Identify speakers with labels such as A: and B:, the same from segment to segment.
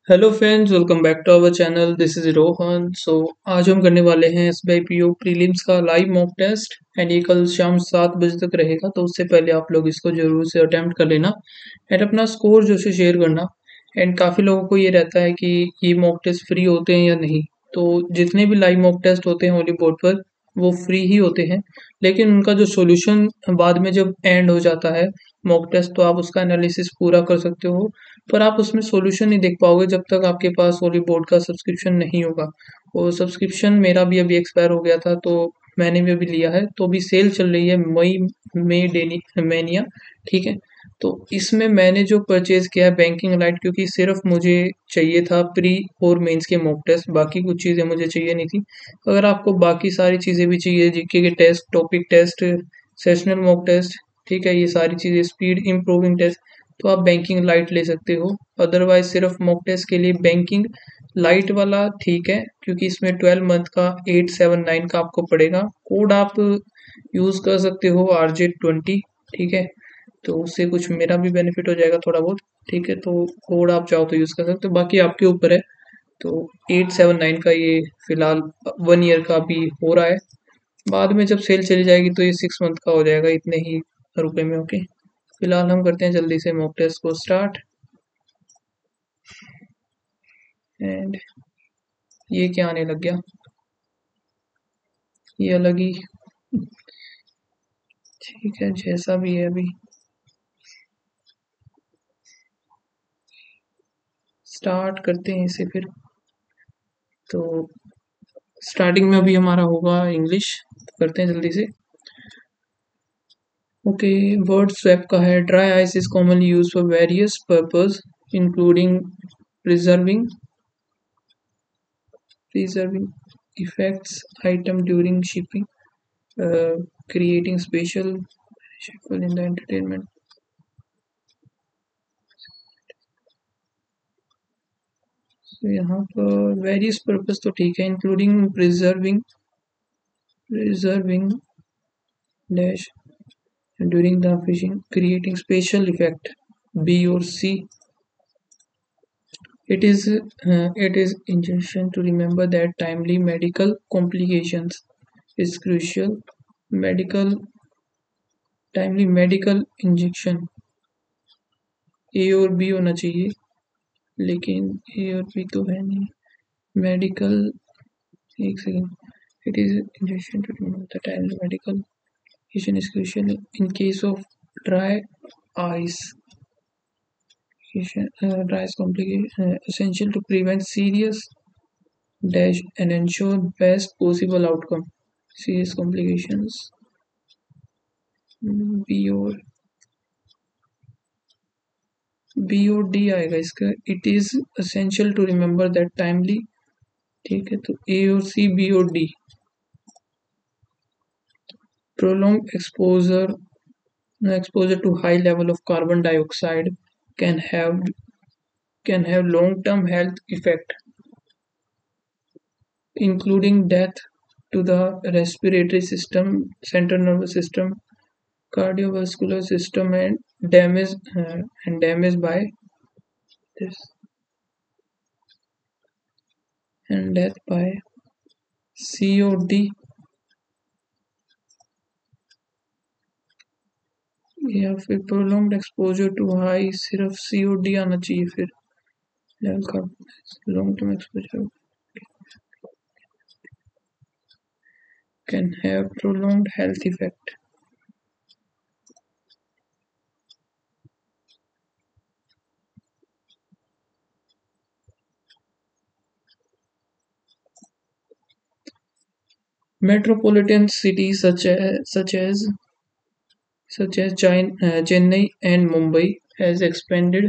A: Hello friends, welcome back to our channel. This is Rohan. आज हम करने वाले हैं एसबीआई पीओ प्रीलिम्स का लाइव मॉक टेस्ट एंड ये कल शाम 7 बजे तक रहेगा। तो उससे पहले आप लोग इसको जरूर से अटेम्प्ट कर लेना एंड अपना स्कोर जो से शेयर करना। एंड काफ़ी लोगों को ये रहता है कि ये मॉक टेस्ट फ्री होते हैं या नहीं। तो जितने भी लाइव मॉक टेस्ट होते हैं होली बोर्ड पर वो फ्री ही होते हैं, लेकिन उनका जो सॉल्यूशन बाद में जब एंड हो जाता है मॉक टेस्ट, तो आप उसका एनालिसिस पूरा कर सकते हो, पर आप उसमें सॉल्यूशन नहीं देख पाओगे जब तक आपके पास होली बोर्ड का सब्सक्रिप्शन नहीं होगा। और सब्सक्रिप्शन मेरा भी अभी एक्सपायर हो गया था, तो मैंने भी अभी लिया है। तो अभी सेल चल रही है मई में डेनी मैनिया, ठीक है। तो इसमें मैंने जो परचेज किया है बैंकिंग लाइट, क्योंकि सिर्फ मुझे चाहिए था प्री और मेंस के मॉक टेस्ट, बाकी कुछ चीज़ें मुझे चाहिए नहीं थी। अगर आपको बाकी सारी चीज़ें भी चाहिए, जीके के test, topic test, sessional mock test, ठीक है, ये सारी चीज़ें, स्पीड इम्प्रूविंग टेस्ट, तो आप बैंकिंग लाइट ले सकते हो। अदरवाइज सिर्फ मॉक टेस्ट के लिए बैंकिंग लाइट वाला ठीक है, क्योंकि इसमें 12 मंथ का 879 का आपको पड़ेगा। कोड आप यूज़ कर सकते हो RJ20, ठीक है। तो उससे कुछ मेरा भी बेनिफिट हो जाएगा थोड़ा बहुत, ठीक है। तो कोड आप चाहो तो यूज़ कर सकते हो, बाकी आपके ऊपर है। तो 879 का ये फिलहाल 1 ईयर का भी हो रहा है। बाद में जब सेल चली जाएगी तो ये 6 मंथ का हो जाएगा इतने ही रुपए में। ओके, फिलहाल हम करते हैं जल्दी से मॉक टेस्ट को स्टार्ट। एंड ये क्या आने लग गया, ये अलग ही, ठीक है, जैसा भी है अभी स्टार्ट करते हैं इसे फिर। तो स्टार्टिंग में अभी हमारा होगा इंग्लिश, तो करते हैं जल्दी से। ओके, वर्ड स्वैप का है। Dry ice is commonly use for various purpose including preserving preserving effects item during shipping, uh, creating special in the entertainment। तो यहाँ पर वेरियस पर्पस तो ठीक है, including preserving dash during the fishing, creating special effect, B or C। It is intention to remember that timely medical complications is crucial। medical timely medical injection, A और B होना चाहिए, लेकिन A और B तो है नहीं। Medical, एक second. It is injection to remove the times medical condition is crucial in case of dry eyes, dry eyes complication, essential to prevent serious dash and ensure best possible outcome। Serious complications, B और D आएगा इसका। It is essential to remember that timely, ठीक है। तो A और C, B और D. Prolong exposure to high level of carbon dioxide can have long term health effect, including death to the respiratory system, central nervous system, cardiovascular system, and damage by this, and death by COD, या फिर prolonged exposure to high, सिर्फ COD आना चाहिए फिर। Level का long term exposure can have prolonged health effect। Metropolitan cities such as Chennai and Mumbai have expanded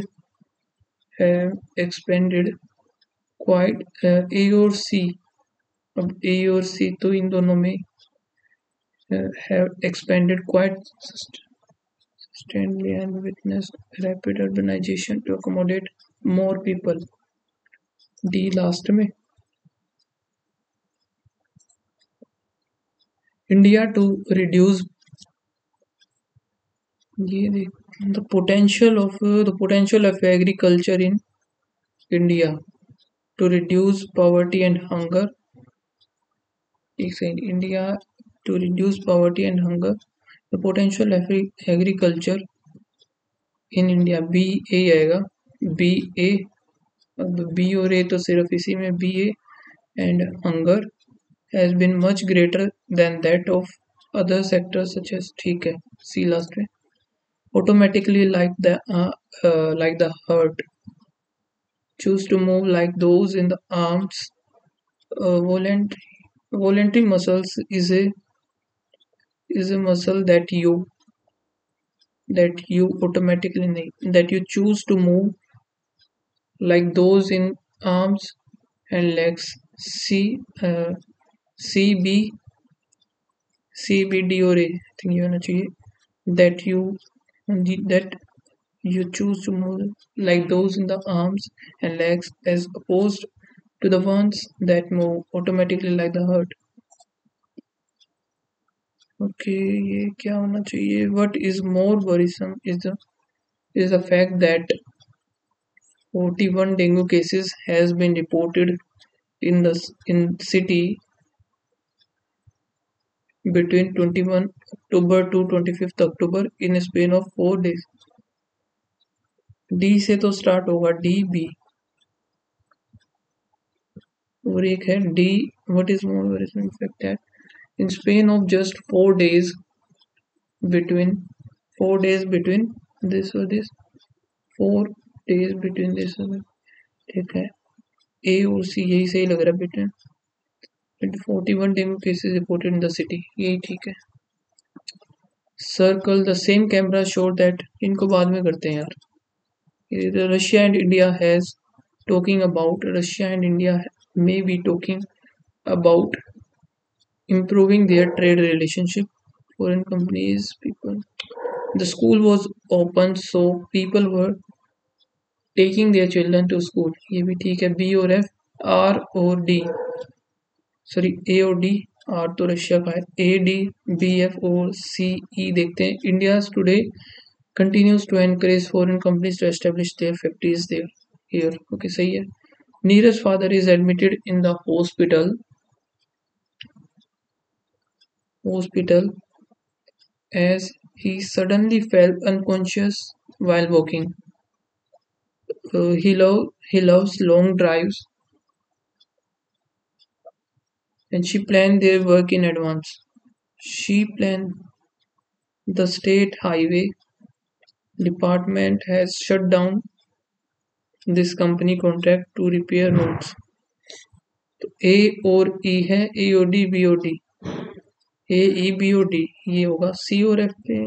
A: quite। A और C, अब A और C तो इन दोनों में have expanded quite substantially and witnessed rapid urbanization to accommodate more people। D last में। India to reduce, ये देख, the potential of agriculture in India to reduce poverty and hunger. एक second India to reduce poverty and hunger. The potential agriculture in India B A आएगा B ए अब B और ए तो सिर्फ इसी में B A and hunger has been much greater than that of other sectors such as ठीक है सी last में automatically like the herd choose to move like those in the arms voluntary muscles is a muscle that you automatically that you choose to move like those in arms and legs C B C B D और A I think ये होना चाहिए that you choose to move like those in the arms and legs as opposed to the ones that move automatically like the herd. Okay, ये क्या होना चाहिए? What is more worrisome is the fact that 41 dengue cases has been reported in city between 21 October to 25th October in a span of 4 days. D से तो start होगा D B और एक है D what is more worrisome fact that in span of just 4 days between 4 days between this or this 4 days between this और ठीक है ए और सी यही सही लग रहा है between 41 dengue cases reported in the city यही ठीक है circle the same camera show that इनको बाद में करते हैं यार Russia and India has talking about Russia and India may be talking about improving their trade relationship foreign companies people the school was open so people were taking their children to school ये भी ठीक है B और F R और D sorry ए और D R तो Russia का है ए डी बी एफ और सी ई देखते हैं India today continues to encourage foreign companies to establish their factories there here okay सही है Neeraj father is admitted in the hospital as he suddenly fell unconscious while walking. He loves long drives and she planned their work in advance. She planned the state highway department has shut down this company contract to repair roads. तो A और E है A O D B O D A E B O D ये होगा C और F पे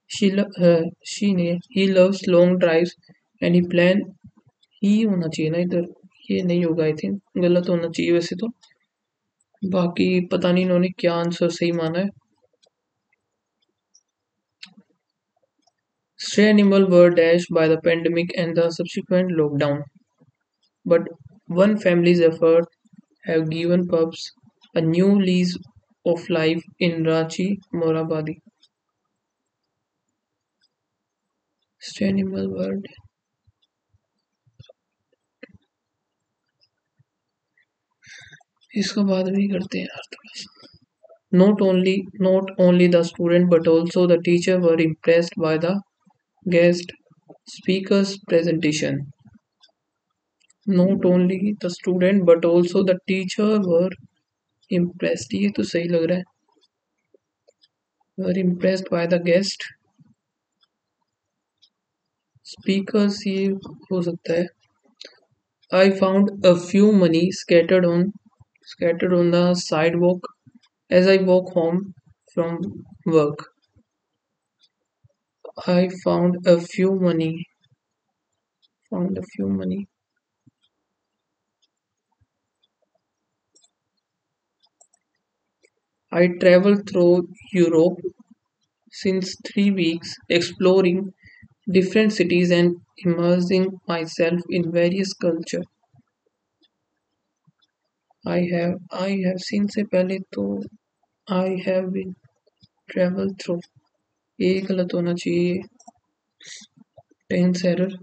A: she नहीं है he loves long drives and he plan ही होना चाहिए ना इधर ये नहीं होगा आई थिंक गलत होना चाहिए वैसे तो बाकी पता नहीं इन्होंने क्या आंसर सही माना है Stray animals were dashed by the pandemic and the subsequent lockdown, but one family's efforts have given pups a new lease of life in Ranchi, Morabadi. Stray animal word. इसको बाद में ही करते हैं यार थोड़ा सा not only the student but also the teacher were impressed by the guest speaker's presentation. Not only the student but also the teacher were impressed. ये तो सही लग रहा है were impressed by the guest speakers ये हो सकता है I found a few money scattered on the sidewalk as I walk home from work. I found a few money. I traveled through Europe since 3 weeks, exploring different cities and immersing myself in various culture. I have seen से पहले तो I have been travel through ये गलत होना चाहिए tense error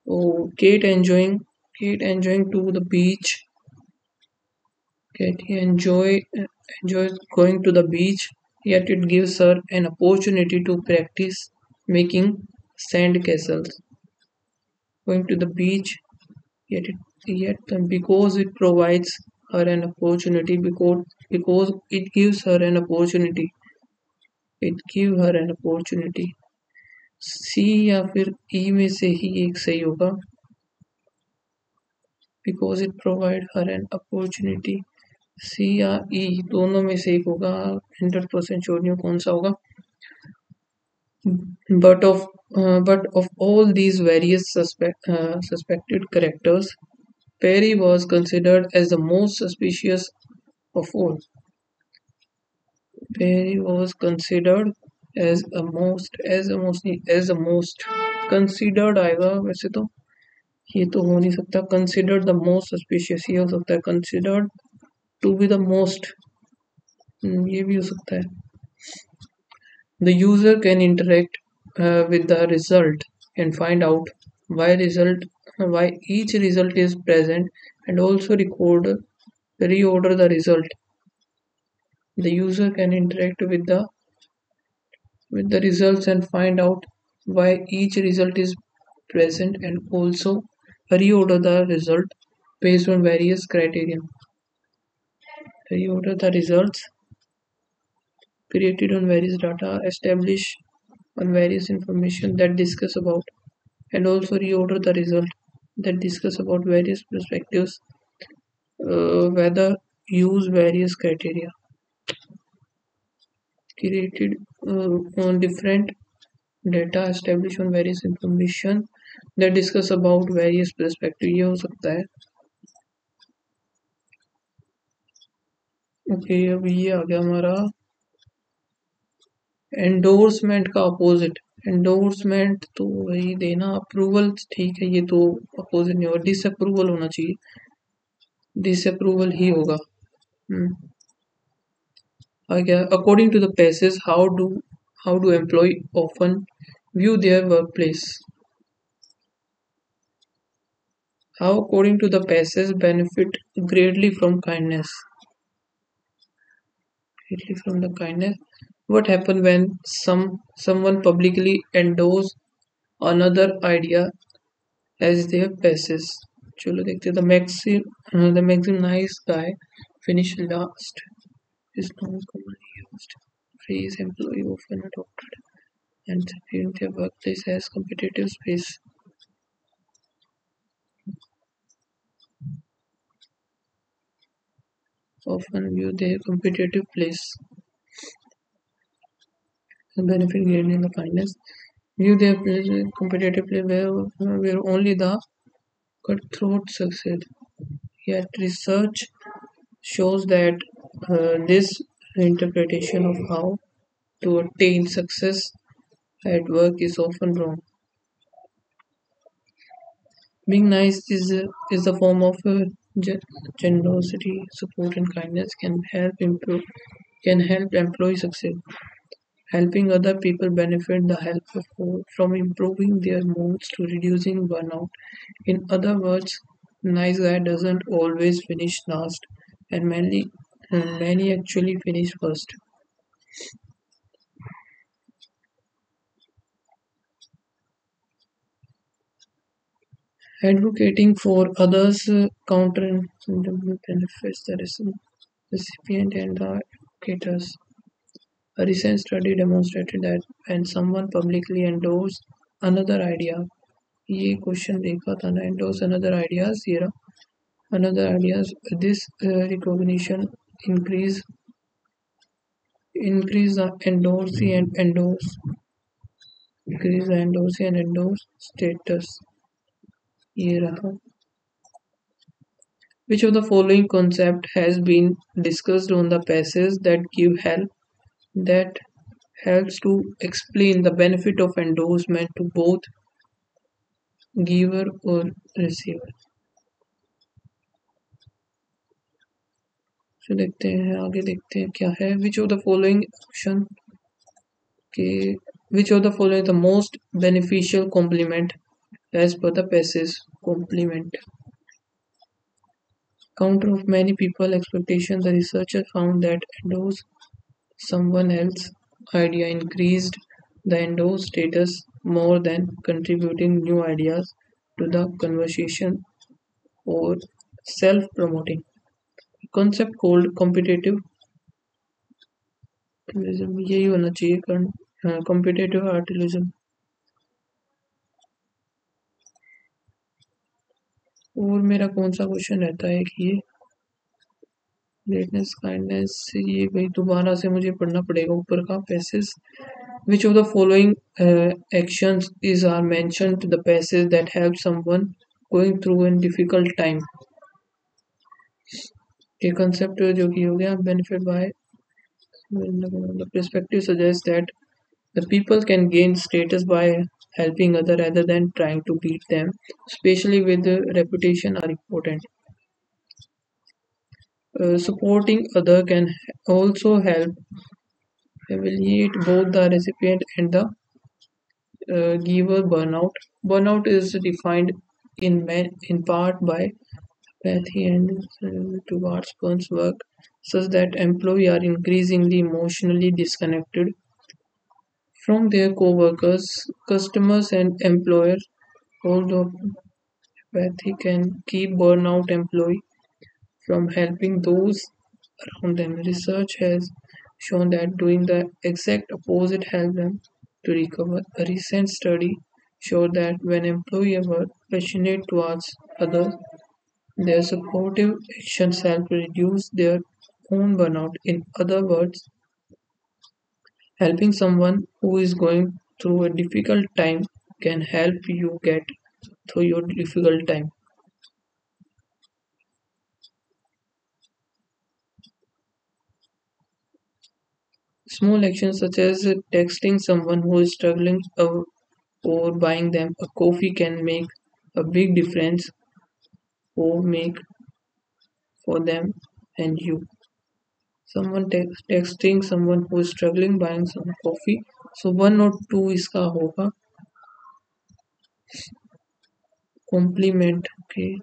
A: O Kate enjoying Kate enjoying to the beach. Katie enjoys going to the beach, yet it gives her an opportunity to practice making sand castles. Going to the beach, yet because it provides her an opportunity, because it gives her an opportunity, it give her an opportunity. C या फिर E में से ही एक सही होगा. Because it provide her an opportunity. C या E दोनों में से एक होगा. 100% श्योर नहीं हूँ कौन सा होगा. But of all these various suspected characters, Perry was considered as the most suspicious of all. Perry was considered as the most considered आएगा वैसे तो. ये तो हो नहीं सकता. Considered the most suspicious ये हो सकता है. Considered to be the most ये भी हो सकता है. The user can interact with the result and find out why each result is present, and also reorder the result. The user can interact with the results and find out why each result is present, and also reorder the result based on various criteria. Reorder the results created on various data, establish on various information that discuss about, and also reorder the result that discuss about various perspectives, whether use various criteria created on different data, establish on various information that discuss about various perspective. ये हो सकता है. Okay अब ये आ गया हमारा endorsement का opposite. Endorsement तो वही देना. अप्रूवल ठीक है, ये तो अपोजिट नहीं होगा. डिसअप्रूवल होना चाहिए. डिसअप्रूवल ही होगा. आ गया. According to the passage, how do employ often view their workplace. How, according to the passage, benefit greatly from kindness. Greatly from the kindness. What happens when someone publicly endorse another idea as their passage? चलो देखते हैं. The maxim nice guy finish last is not commonly used. Phrase employee often adopted and viewing their workplace as competitive space. Often view their competitive place. Benefit gained in the kindness. View their place competitive place where only the cutthroat succeed. Yet research shows that this interpretation of how to attain success at work is often wrong. Being nice is a form of generosity. Support and kindness can help employees succeed. Helping other people benefit the help from improving their moods to reducing burnout. In other words, nice guy doesn't always finish last, and many actually finish first. Advocating for others counter benefits the recipient and the advocates. A recent study demonstrated that when someone publicly endorsed another idea, ये question देखा था ना. endorse another ideas, ये रहा another ideas. This recognition increase the endorsee and endorse status. ये रहा. Which of the following concept has been discussed on the passage that helps to explain the benefit of endorsement to both giver or receiver? तो देखते हैं, आगे देखते हैं क्या है. Which of the following option के which of the following is the most beneficial complement as per the passage? Complement. counter of many people expectation, the researcher found that endorse someone else's idea increased the endorse status more than contributing new ideas to the conversation or self-promoting. A concept called competitive altruism, यही होना चाहिए competitive altruism। और मेरा कौन सा question रहता है कि ये ग्रेटनेस काइंडनेस, ये भाई दोबारा से मुझे पढ़ना पड़ेगा ऊपर का passage. Which of the following actions is are mentioned to the passage that help someone going through a difficult time। ये कंसेप्ट जो कि हो गया benefit by the perspective suggests that the people can gain status by helping other rather than trying to beat them, especially with the reputation are important. Supporting other can also help alleviate both the recipient and the giver burnout. Burnout is defined in part by apathy and towards one's work, such that employees are increasingly emotionally disconnected from their co-workers, customers, and employers. Although apathy can keep burnout employees from helping those around them, research has shown that doing the exact opposite helps them to recover. A recent study showed that when employees were passionate towards others, their supportive actions help reduce their own burnout. In other words, helping someone who is going through a difficult time can help you get through your difficult time. Small actions such as texting someone who is struggling or buying them a coffee can make a big difference or make for them and you. Someone texting someone who is struggling buying some coffee. So one or two इसका होगा compliment। Okay.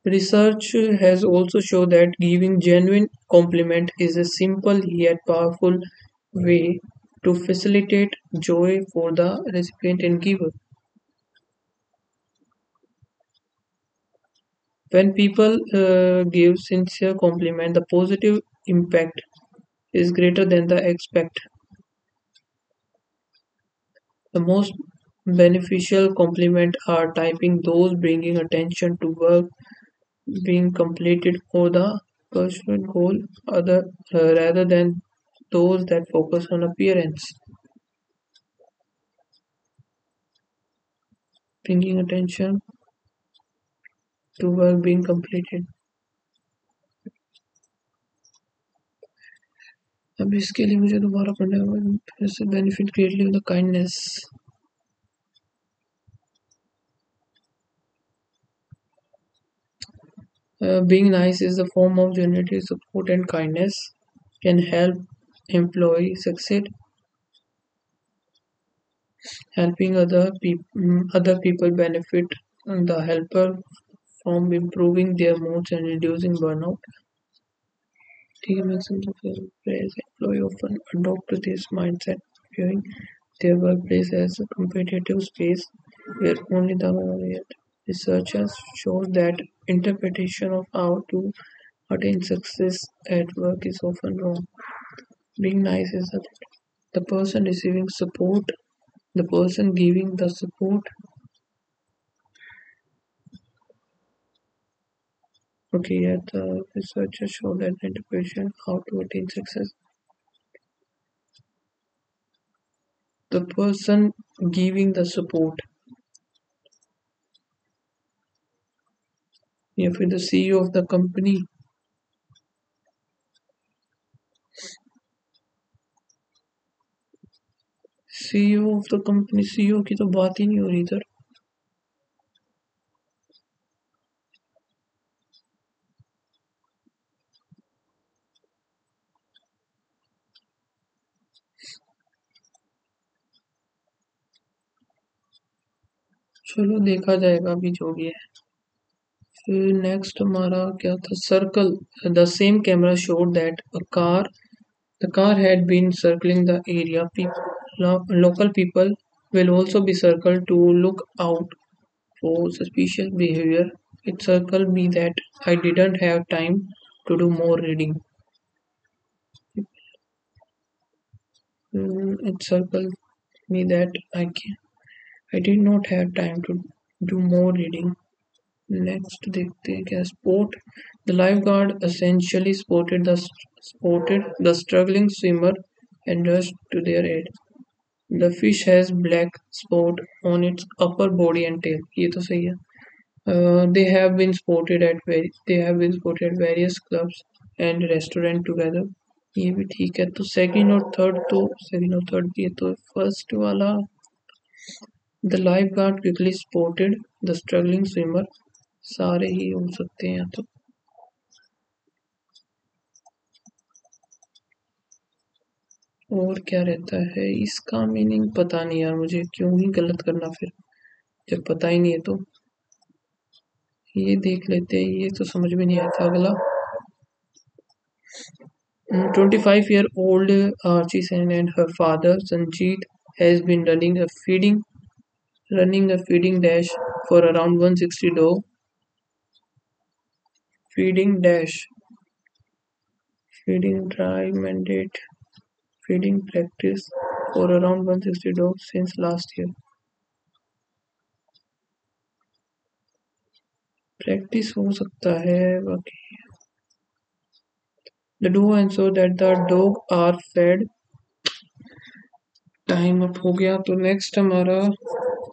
A: Research has also shown that giving genuine compliment is a simple yet powerful way to facilitate joy for the recipient and giver. When people give sincere compliment, the positive impact is greater than the expect. The most beneficial compliment are typing those bringing attention to work being completed or the pursued goal rather than those that focus on appearance. Bringing attention to work being completed. अब इसके लिए मुझे दोबारा पढ़ना होगा फिर से benefit greatly of the kindness. Being nice is a form of genuine support and kindness can help employee succeed. Helping other people benefit the helper from improving their moods and reducing burnout. Teammates in the workplace employee often adopt this mindset, viewing their workplace as a competitive space where only the yet researchers show that interpretation of how to attain success at work is often wrong. Being nice is the person receiving support, the person giving the support. Okay, yeah, the researchers show that the interpretation how to attain success. The person giving the support, या फिर the CEO of the company, CEO of the company, CEO की तो बात ही नहीं हो रही इधर। चलो देखा जाएगा अभी जो भी है। फिर नेक्स्ट हमारा क्या था, circle. The same camera showed that the car had been circling the area. Local people will also be circled to look out for suspicious behavior. It circled me that I didn't have time to do more reading. It circled me that I did not have time to do more reading. Next देखते हैं क्या, sport. The life guard essentially spotted the struggling swimmer and rushed to their aid. The fish has black spot on its upper body and tail. ये तो सही है। They have been spotted at various clubs and restaurant together. ये भी ठीक है। तो second और थर्ड भी है। तो फर्स्ट वाला, the life guard quickly spotted the struggling swimmer, सारे ही हो सकते हैं। तो और क्या रहता है इसका मीनिंग, पता नहीं यार मुझे, क्यों ही गलत करना फिर जब पता ही नहीं है। तो ये देख लेते हैं, ये तो समझ में नहीं आता। अगला, 25-year-old Archie Sen and her father Sanjeet has been running a feeding dash for around 160 dog. Feeding dash, feeding drive mandate, feeding practice for around 160 dogs since last year. Practice हो सकता है बाकी। The do ensure that the dog are fed. Time up हो गया। तो next हमारा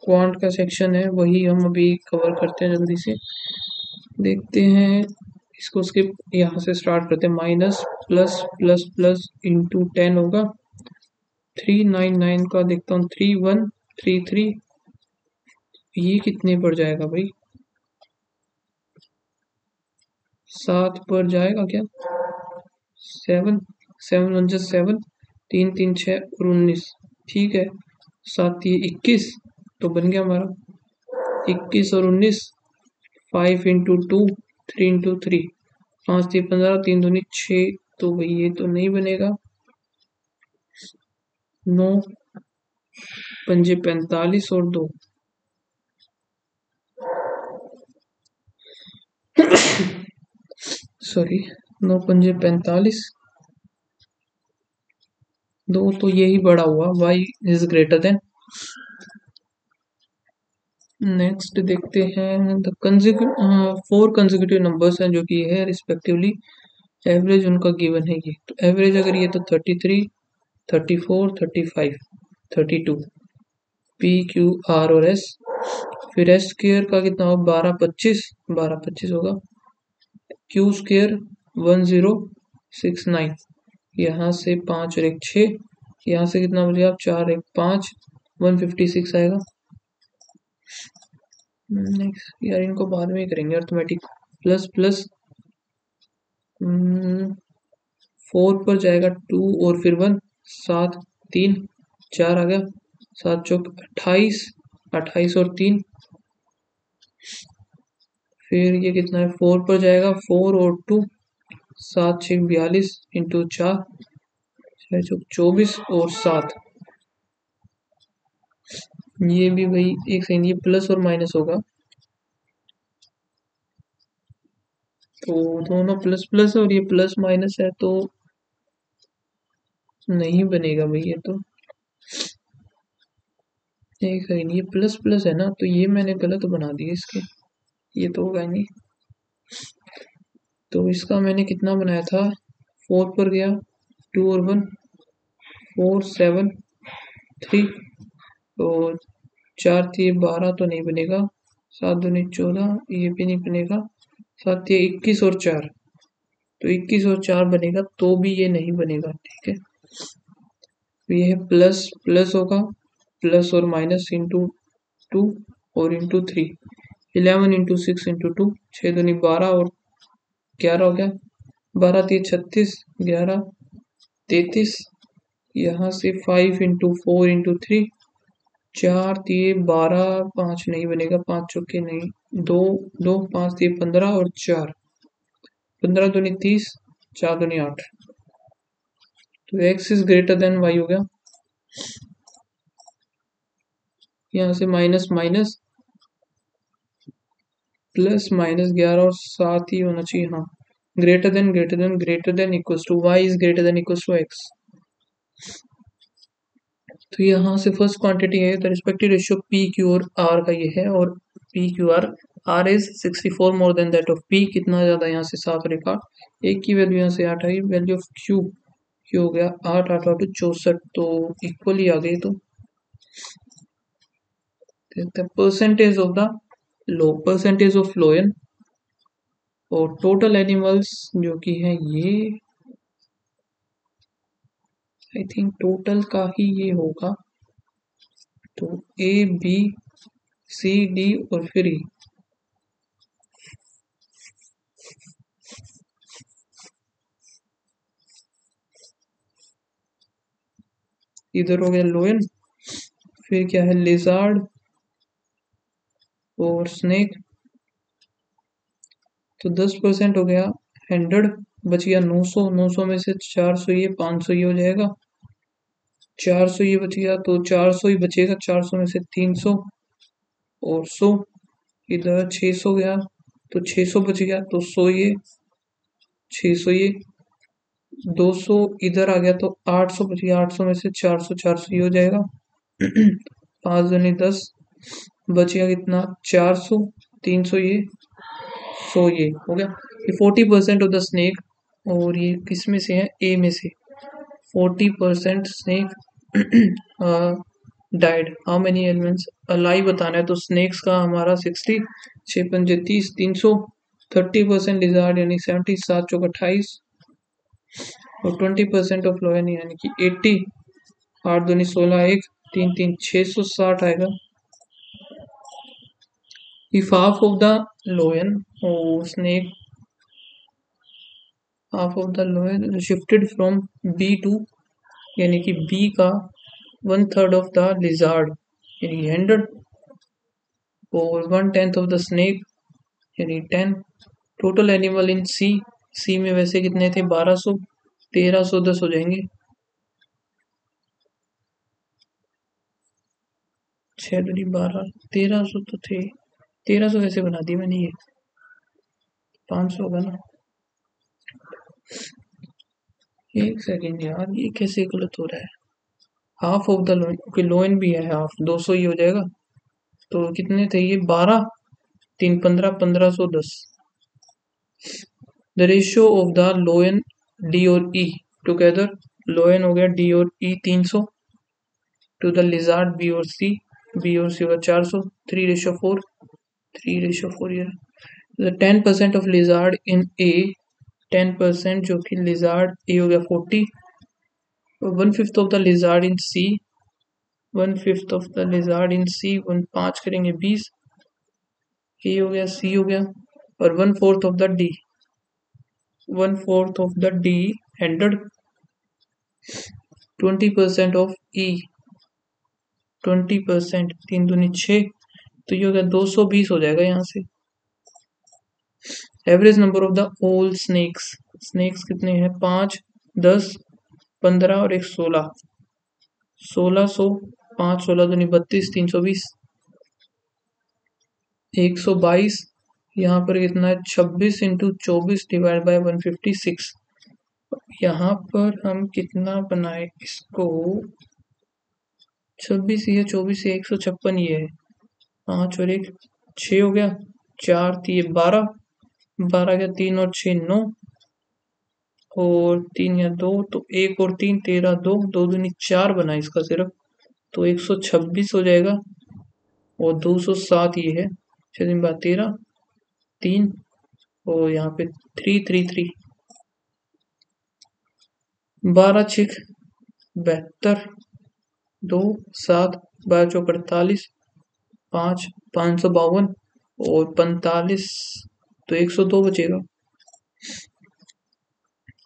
A: quant का section है, वही हम अभी कवर करते हैं जल्दी से। देखते हैं इसको, स्किप यहाँ से स्टार्ट करते हैं। Minus plus plus plus into 10 होगा। 399 का देखता हूँ, 3133, ये कितने पर जाएगा भाई? 7 पर जाएगा क्या? 7 7 1 7, 3 3 6 और 19, ठीक है। 7 ये 21, तो बन गया हमारा 21 और 19। 5 इंटू 2, 3 इंटू 3, 5 3 15, 3 दूनी 6, तो भाई ये तो नहीं बनेगा। 9 पंजे 45 और 2, सॉरी, 9 पंजे 45, 2, तो यही बड़ा हुआ, y is greater then. Next देखते हैं, द 4 कंसेक्यूटिव नंबर्स हैं जो कि है रिस्पेक्टिवली, एवरेज उनका गिवन है। ये तो एवरेज अगर ये तो 33, 34, 35, 32, पी क्यू आर और एस। फिर एस स्क्वायर का कितना होगा? 12 25 होगा। क्यू स्क्वायर 1069, यहाँ से 5 और 1 6, यहाँ से कितना बचेगा? 4 1 5, 156 आएगा। नेक्स्ट यार, इनको बाद में ही करेंगे अर्थमेटिक। प्लस प्लस 4 पर जाएगा 2 और फिर 1, 7 3 4 आ गया। 7 चौक 28, 28 और 3, फिर ये कितना है? 4 पर जाएगा 4 और 2, 7 6 42 इंटू 4, 6 चौक 24 और 7, ये भी वही। एक सेकंड, ये प्लस और माइनस होगा, तो दोनों प्लस प्लस है और ये प्लस माइनस है, तो नहीं बनेगा भाई ये तो। एक सेकंड, ये प्लस प्लस है ना, तो ये मैंने गलत बना दिया इसके, ये तो होगा नहीं। तो इसका मैंने कितना बनाया था? 4 पर गया 2 और 1, 4 7 3, तो 4 थी 12, तो नहीं बनेगा। 7 दूनी 14, ये भी नहीं बनेगा। 7 ये 21 और 4, तो 21 और 4 बनेगा, तो भी ये नहीं बनेगा, ठीक है। तो ये है प्लस प्लस होगा, प्लस और माइनस इंटू 2 और इंटू 3, 11 इंटू 6 इंटू 2, 6 दूनी 12 और 11 हो गया। 12 3 36, 11 33, यहाँ से 5 इंटू 4 इंटू 3, 4 दिए 12, 5 नहीं बनेगा, 5 चौके नहीं, 2 2 5 दिए 15 और 4 15 दूनी 30, 4 दूनी 8। तो x is greater then y हो गया। यहाँ से माइनस माइनस प्लस माइनस 11 और 7 ही होना चाहिए। हाँ, greater than greater than greater than equals to y is greater than equals to x। तो यहाँ से फर्स्ट क्वांटिटी है the respective ratio P Q और आर का ये है, और P Q R is 64 more than that of P. कितना ज़्यादा यहाँ से 7 रेखा, एक की वैल्यू यहाँ से 8 आई, वैल्यू ऑफ क्यू क्यू हो गया 8 8 8 64, तो इक्वली आ गई। तो percentage of the low, percentage of लोयन और टोटल एनिमल्स जो कि है ये, आई थिंक टोटल का ही ये होगा। तो ए बी सी डी और फिर ई। इधर हो गया लोयन, फिर क्या है लिजार्ड और स्नेक। तो 10% हो गया 100, बच गया 900, 900 में से 400 ये 500 ये हो जाएगा, 400 ये बच गया तो 400 ही बचेगा, 400 में से 300 और 100, इधर 600 गया तो 600 बच गया, तो 100 ये 600 ये 200 इधर आ गया तो 800 बच गया, 800 में से 400 400 ये हो जाएगा। 5 दूनी 10, बच गया कितना 400, 300 ये 100 ये हो गया। ये 40% ऑफ द स्नेक, और ये किस में से है, ए में से। 40% snake died, how many elements alive बताना है, तो स्नेक्स का हमारा 60, 6 पंजे 30, 300। 30% लिजार्ड यानी 70, 7 चौक 28, और 20% ऑफ लोयन यानी कि 80, 8 दूनी 16, 1 3 3 660 आएगा। If half of the lion और snake, half of the lion shifted from B to, यानी कि बी का 1/3 ऑफ द लिजार्ड यानी 100, और 1/10 ऑफ द स्नेक यानी 10। टोटल एनिमल इन सी, सी में वैसे कितने थे 1200, 1310 हो जाएंगे। 6 दूनी 12, 1300 तो थे, 1300 वैसे बना दी मैंने, ये 500 होगा ना। एक सेकेंड यार, ये कैसे गलत हो रहा है। Half of the lion, okay lion भी है हाफ, 200 ही हो जाएगा। तो कितने थे ये 12, 3 15, 1510। The ratio of the लोयन D और ई टुगेदर, लोयन हो गया डी और ई 300, टू द लिजार्ड बी और सी, बी और सी होगा 400, 3:4, 3:4 ये। The 10% of lizard in A, 10% जो कि लिजार्ड ए हो गया 40, 1/5 of the lizard in C, 1/5 of the lizard in C, 5 करेंगे 20, ए हो गया सी हो गया, और 1/4 of the D, 1/4 of the D 100, 20% of E 20%, 3 दूनी 6, तो ये हो गया 220 हो जाएगा यहाँ से। Average number of the whole snakes, snakes कितने हैं 5, 10, 15 और एक 16, 1600, 5 16 दूनी 32, 320, 122। यहाँ पर कितना है 26 इंटू 24 डिवाइड बाय 156। यहाँ पर हम कितना बनाए इसको, 26 ये 24 ये 156 ये है, 5 और 1 6 हो गया, 4 दिए 12, 12 गया 3 और 6 9, और 3 या 2 तो 1 और 3 13, 2 2 दूनी 4 बना इसका सिर्फ, तो 126 हो जाएगा, और 207 ये है, 6 दिन बाद 13 3, और यहाँ पे 3 3 3, 12 6 72, 2 7 12 चौक 48, 5 552 और 45, तो 102 बचेगा।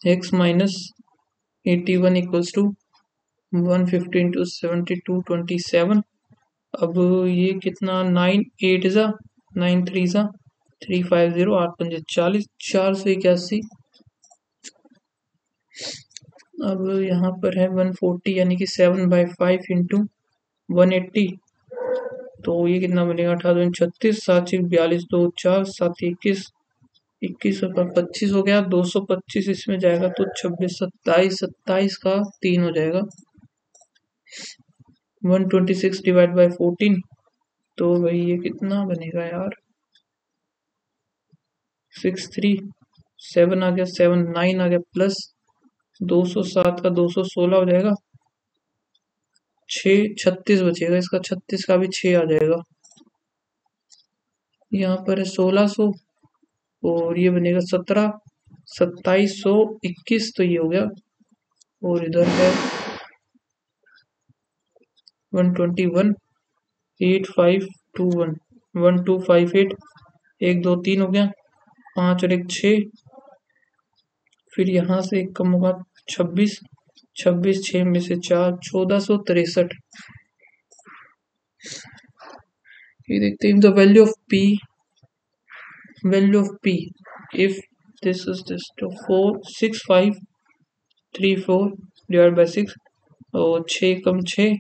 A: x minus 81 equals to 150 into 72 27, अब ये कितना 9 8 ज़ा 9 3 ज़ा 350 8 5 40 481। अब यहाँ पर है 140 यानी कि 7/5 इंटू 180। तो ये कितना बनेगा 18 36 7 42 2 4 7 21 21 और 25 हो गया 225 इसमें जाएगा तो 26 27 27 का 3 हो जाएगा 126 डिवाइड बाय 14। तो भाई ये कितना बनेगा यार 63 7 आ गया 7 9 आ गया प्लस 207 का 216 हो जाएगा 6 36 बचेगा इसका 36 का भी 6 आ जाएगा। यहाँ पर है 1600 और ये बनेगा 17 2721 तो ये हो गया। और इधर है 121 8521 1258 1 2 3 हो गया 5 और 1 6। फिर यहाँ से एक कम होगा 26 26 6 में से 4 1463। ये देखते हैं the value of p if this is this to 46534 divide by 6 और 6 कम 6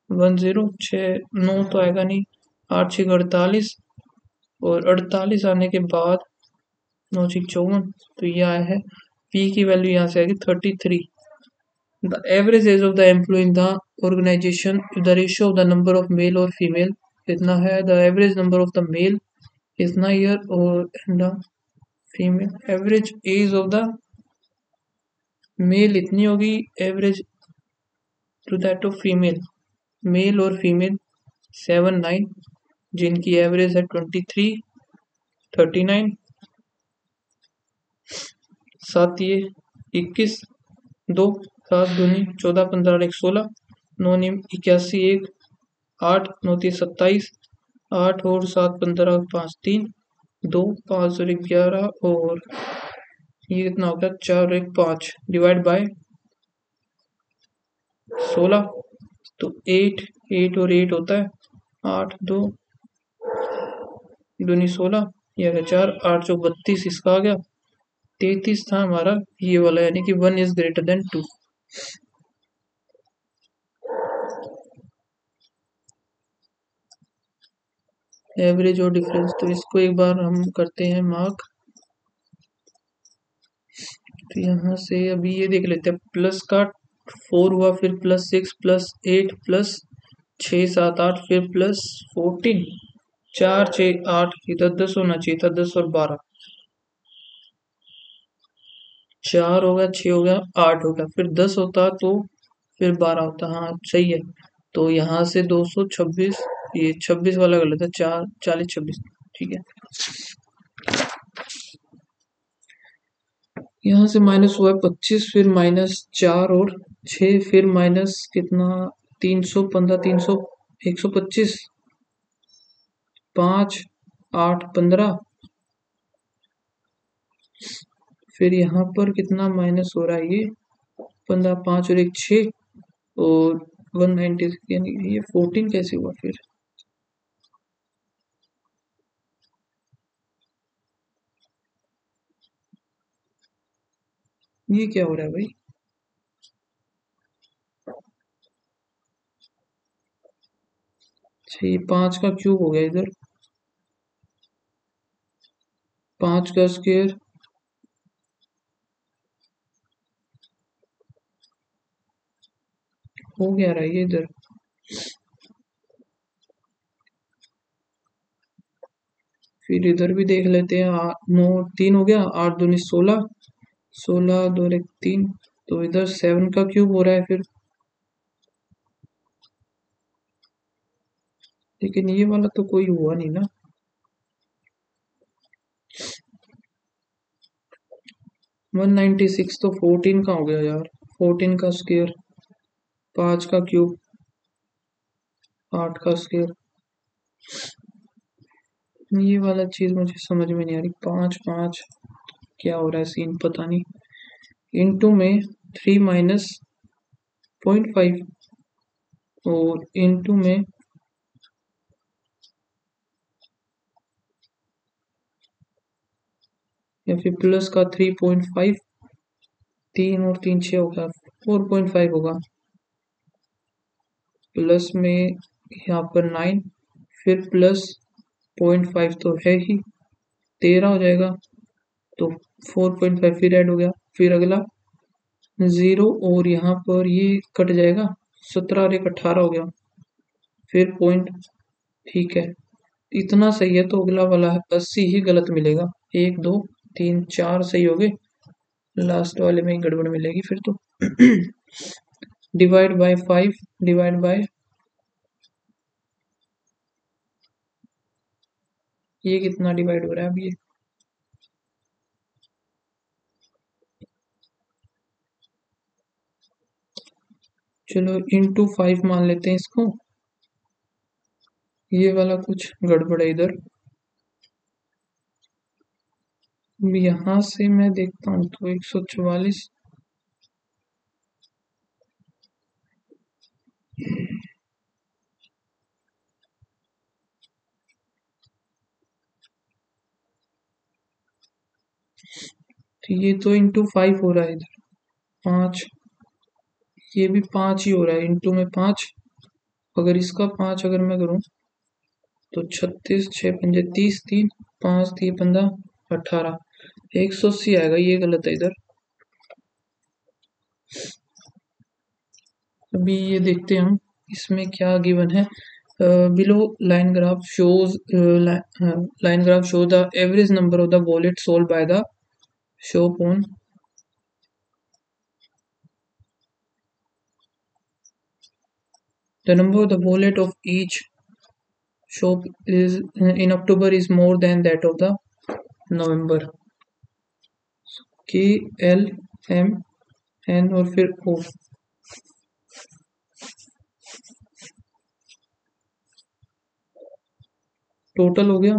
A: 10 6 9 तो आएगा नहीं 8 6 48 और 48 आने के बाद 9 6 54 तो ये आया है p की वैल्यू यहाँ से आएगी 33। The average age of the employee in the organization if the ratio of the number of male और female कितना है the average number of the male कितना year और and the female average age of the male इतनी होगी average to that of female male और female 7 9 जिनकी average है 23 39 7 ये 21 2 7 दूनी 14 15 1 16 9 निम 81 1 8 9 3 27 8 और 7 15 5 3 2 5 और 11 और ये कितना हो गया 4 और 1 5 डिवाइड बाय 16 तो 8 और 8 होता है 8 2 दूनी 16 ये आ गया 4 8 चौक 32 इसका आ गया 33 था हमारा ये वाला यानी कि 1 इज ग्रेटर देन 2। एवरेज और डिफरेंस तो इसको एक बार हम करते हैं मार्क। तो यहाँ से अभी ये देख लेते हैं प्लस का 4 हुआ फिर प्लस 6 प्लस 8 प्लस 6 7 8 फिर प्लस 14 4 6 8 इधर 10 होना चाहिए था 10 और 12 4 हो गया 6 हो गया 8 हो गया फिर 10 होता तो फिर 12 होता। हाँ सही है तो यहाँ से 226 ये 26 वाला गलत है 4 40 26 ठीक है। यहाँ से माइनस हुआ है 25 फिर माइनस 4 और 6 फिर माइनस कितना 315 300 125 5 8 15 फिर यहाँ पर कितना माइनस हो रहा है ये 15 5 और 1 6 और 190 यानी ये 14 कैसे हुआ फिर ये क्या हो रहा है भाई अच्छा ये 5 का क्यूब हो गया इधर 5 का स्क्वायर हो गया रहा है ये इधर फिर इधर भी देख लेते हैं 9 3 हो गया 8 दूनी 16 16 2 1 3 तो इधर 7 का क्यूब हो रहा है फिर लेकिन ये वाला तो कोई हुआ नहीं ना 196 तो 14 का हो गया यार 14 का स्क्वायर 5 का क्यूब 8 का स्क्वायर ये वाला चीज मुझे समझ में नहीं आ रही 5 5 क्या हो रहा है सीन पता नहीं इनटू में 3 माइनस 0.5 और इनटू में या फिर प्लस का 3.5, 3 और 3 6 होगा, 4.5 होगा, प्लस में यहाँ पर 9, फिर प्लस 0.5 तो है ही, 13 हो जाएगा, तो 4.5 फिर ऐड हो गया, फिर अगला 0 और यहाँ पर ये कट जाएगा, 17 और 1 18 हो गया, फिर पॉइंट, ठीक है, इतना सही है, तो अगला वाला है 80 ही गलत मिलेगा, 1 2 3 4 सही हो गए, लास्ट वाले में ही गड़बड़ मिलेगी फिर तो। डिवाइड बाय 5, डिवाइड बाय, ये कितना डिवाइड हो रहा है अब ये, चलो इंटू 5 मान लेते हैं इसको, ये वाला कुछ गड़बड़ है इधर, यहाँ से मैं देखता हूँ तो 144, तो ये तो इंटू 5 हो रहा है इधर, 5, ये भी 5 ही हो रहा है, इंटू में 5, अगर इसका 5 अगर मैं करूँ तो 36 6 पंजे 30, 3 5 3 15 18, 180 आएगा, ये गलत है इधर। अभी ये देखते हैं हम इसमें क्या गिवन है, below line graph shows, line graph show the average number of the wallet sold by the shop on the number of the wallet of each shop is in October is more than that of the November, के L M N और फिर ओ, total हो गया,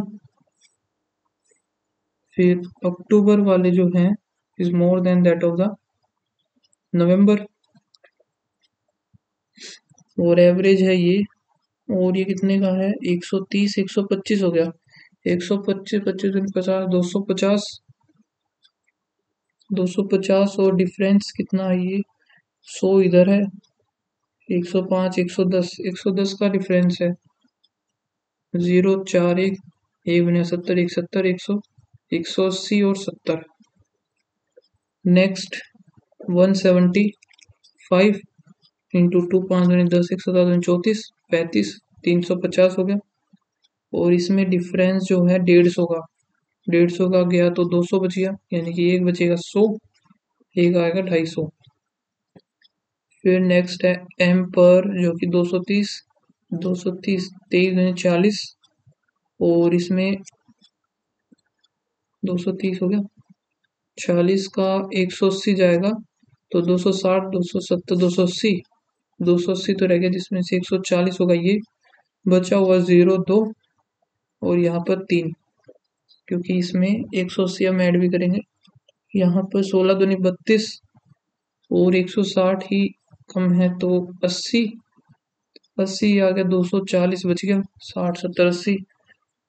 A: फिर अक्टूबर वाले जो हैं is more than that of the नवंबर, और एवरेज है ये, और ये कितने का है 130 125 हो गया, 125 25 50 250, 250 और डिफरेंस कितना है ये 100 इधर है, 105 110 110 का डिफरेंस है, 0 4 1 1 बने 70 1 70 100 180 और 70, नेक्स्ट 175 इंटू 2 5 दूनी 10 107 34 35 350 हो गया, और इसमें डिफरेंस जो है 150 का, 150 का गया तो 200 बच गया, यानी कि एक बचेगा 100, एक आएगा 250, फिर नेक्स्ट है एम पर जो कि 230 230 23 दूनी 40, और इसमें 230 हो गया, 40 का 180 जाएगा, तो 260 270 280, 280 तो रह गया, जिसमें से 140 होगा, ये बचा हुआ 0 2 और यहाँ पर 3, क्योंकि इसमें 180 हम ऐड भी करेंगे, यहाँ पर 16 दूनी 32 और 160 ही कम है तो 80, 80 आ गया, 240 बच गया, 60 70 80,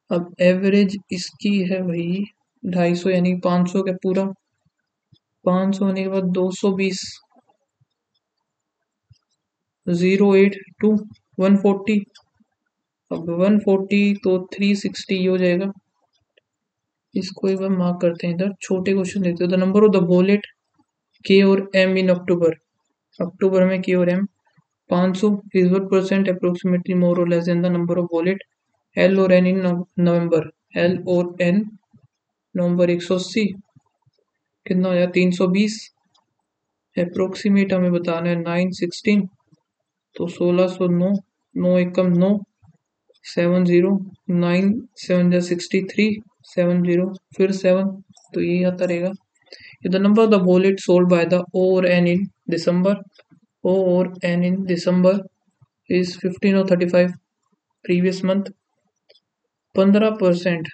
A: अब एवरेज इसकी है वही 250, यानी 500 का पूरा, 500 होने के बाद 220, 0 8 2 140, अब 140 तो 360 हो जाएगा, इसको एक बार मार्क करते हैं, इधर छोटे क्वेश्चन देखते हैं, the number of the wallet K और एम इन अक्टूबर, अक्टूबर में के और M 500 is what percent approximately more और less than the number of wallet L और एन इन नवंबर, एल और एन नवंबर 180 कितना हो जाए 320, अप्रोक्सीमेट हमें बताना है 9 16, तो 1609, 9 एकम 9 70 9 7 63 70 फिर 7, तो यही आता रहेगा, the number of the wallet sold by the O or N in December, O or N in December is 15 or 35 previous month, 15%,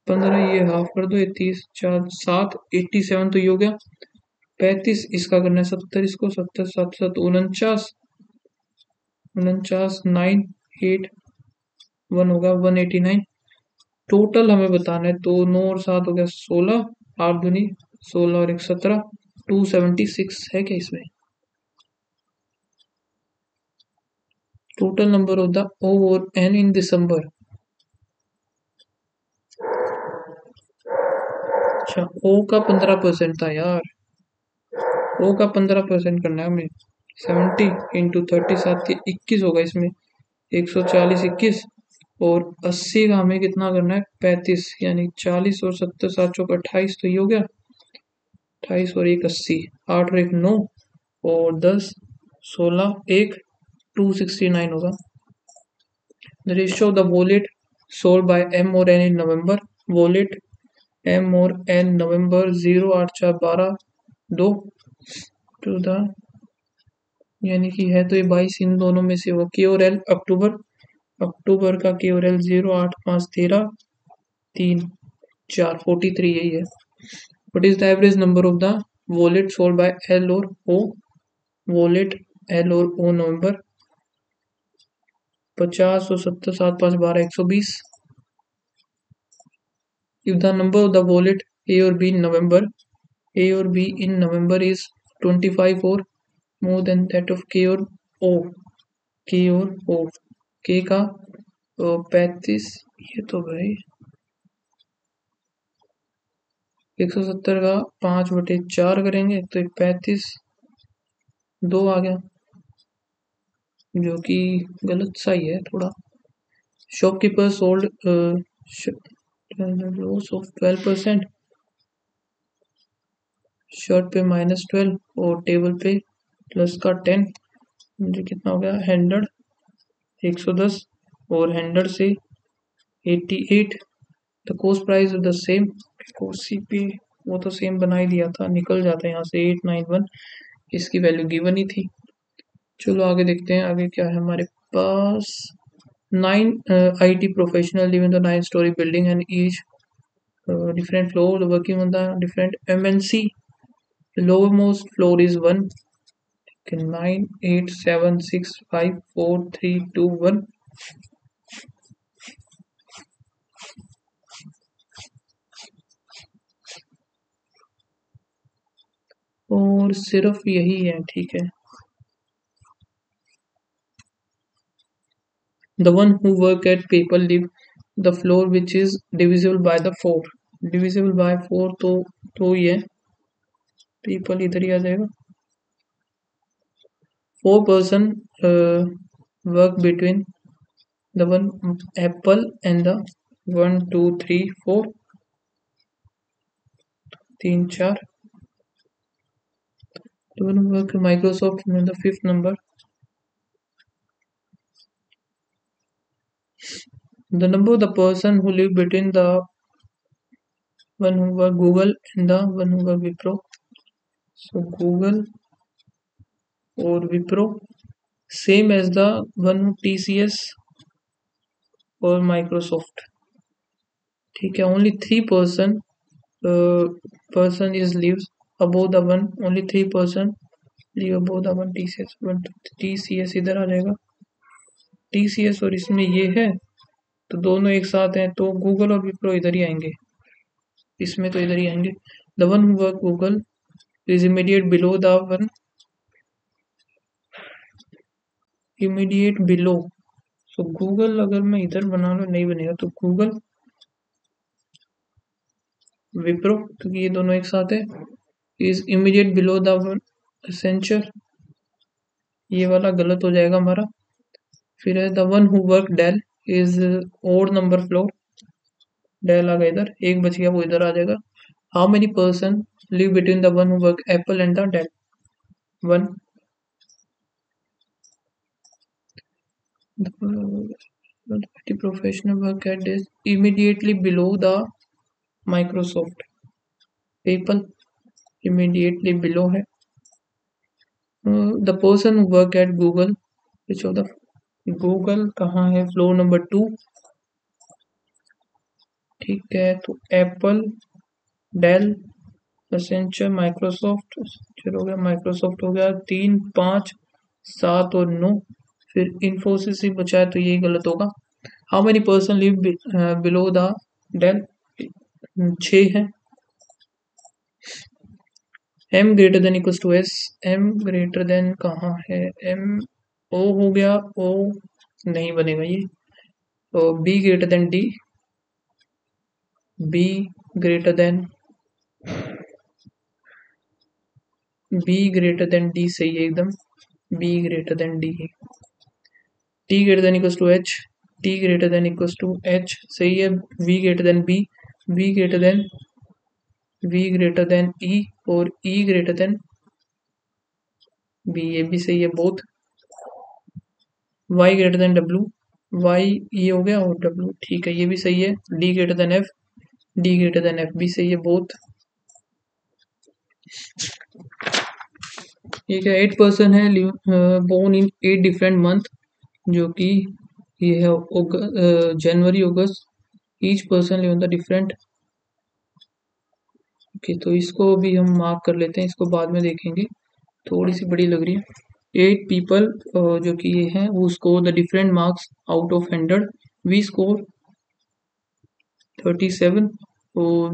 A: 15 ये हाफ कर दो, 30 4 7 87 तो ये हो गया, 35 इसका करना है 70, इसको 70 7 7 49, 49,981 होगा 189। टोटल हमें बताना है, तो 9 और 7 हो गया 16, 8 दूनी 16 और 1 17, 276 है क्या इसमें? Total number of the O और N इन दिसंबर। अच्छा, O का 15% था यार, O का 15% करना है हमें। 70 इंटू 30 7 के 21 होगा इसमें, 140 21, और 80 का हमें कितना करना है 35, यानी 40 और 70 7 चौक 28, तो ये हो गया 28 और 1 80, 8 और 1 9, और 10 16 1 269 होगा। The ratio of the wallet sold by M और N in November, wallet M और N नवंबर 0 8 4 12 2 टू द, यानी कि है तो ये 22 इन दोनों में से होगा। K और L अक्टूबर, अक्टूबर का K और L 0 8 5 13 3 4 43, यही है। What is the average number of the wallet sold by L और O, wallet L और O नवंबर 50 और 70 7 5 12 120। If the number of the wallet A or B in November, A or B in November is 25 or more than that of K or O, K और O, K का 35, ये तो भाई 170 का 5/4 करेंगे तो 35 2 आ गया, जो कि गलत सा ही है थोड़ा। Shopkeeper sold loss of 12%, shirt पे -12 और टेबल पे प्लस का 10, मुझे कितना हो गया 100 110, और 100 से 88। The cost price the same, CP वो तो सेम बना ही दिया था, निकल जाता है यहाँ से 891, इसकी वैल्यू गिवन ही थी। चलो आगे देखते हैं, आगे क्या है हमारे पास। 9 IT professional live in the 9 story building and each different floor, working on the different MNC. The lowermost floor is 1, 9 8 7 6 5 4 3 2 1। और सिर्फ यही है, ठीक है। The one who work at people live the floor which is divisible by the 4, divisible by 4 तो ये people इधर ही आ जाएगा। 4 person work between the one apple and the 1 2 3 4 3 4, the one work Microsoft in the 5th number, the number of the person who live between the one who work Google and the one who work Wipro, so Google or Wipro same as the one who TCS or Microsoft, ठीक है। only 3 person is lives above the one, only 3 person live above the one TCS, one TCS इधर आ जाएगा, TCS और इसमें ये है तो दोनों एक साथ हैं, तो गूगल और विप्रो इधर ही आएंगे, इसमें तो इधर ही आएंगे। The one who work Google is immediate below the one, immediate below, so Google अगर मैं इधर बना लूँ नहीं बनेगा, तो गूगल विप्रो, क्योंकि ये दोनों एक साथ है, is immediate below the one Accenture, ये वाला गलत हो जाएगा हमारा। फिर है the one who work Dell is odd number floor, Dell आ गया इधर, एक बच गया वो इधर आ जाएगा। How many person live between the one who work Apple and the Dell, 1। The professional work at is immediately below the Microsoft, people immediately below है। The person who work at Google, which of the Google कहाँ है, floor number 2, ठीक है। तो Apple, del, Accenture, Microsoft, हो गया Microsoft हो गया 3 5 7 और 9, फिर इन्फोसिस ही बचा है तो यही गलत होगा। How many person live below the dell, 6 है। M greater than equal to S, M greater than कहाँ है, एम ओ हो गया, ओ नहीं बनेगा ये, तो B greater than D, B greater than B greater than D सही है एकदम, B greater than D. T greater than equal to H, T greater than equal to H सही है। V greater than B, V greater than E, और E greater than B, ये भी सही है both. Y greater than W, Y ये हो गया, और डब्ल्यू ठीक है ये भी सही है। D greater than F, D greater than F भी सही है बोथ। ये क्या 8 पर्सन है बोर्न इन 8 डिफरेंट मंथ, जो कि ये है जनवरी अगस्त, each person live in the different. Okay तो इसको भी हम मार्क कर लेते हैं, इसको बाद में देखेंगे, थोड़ी सी बड़ी लग रही है। 8 पीपल जो कि ये हैं वो score the different marks out of 100, we score 37,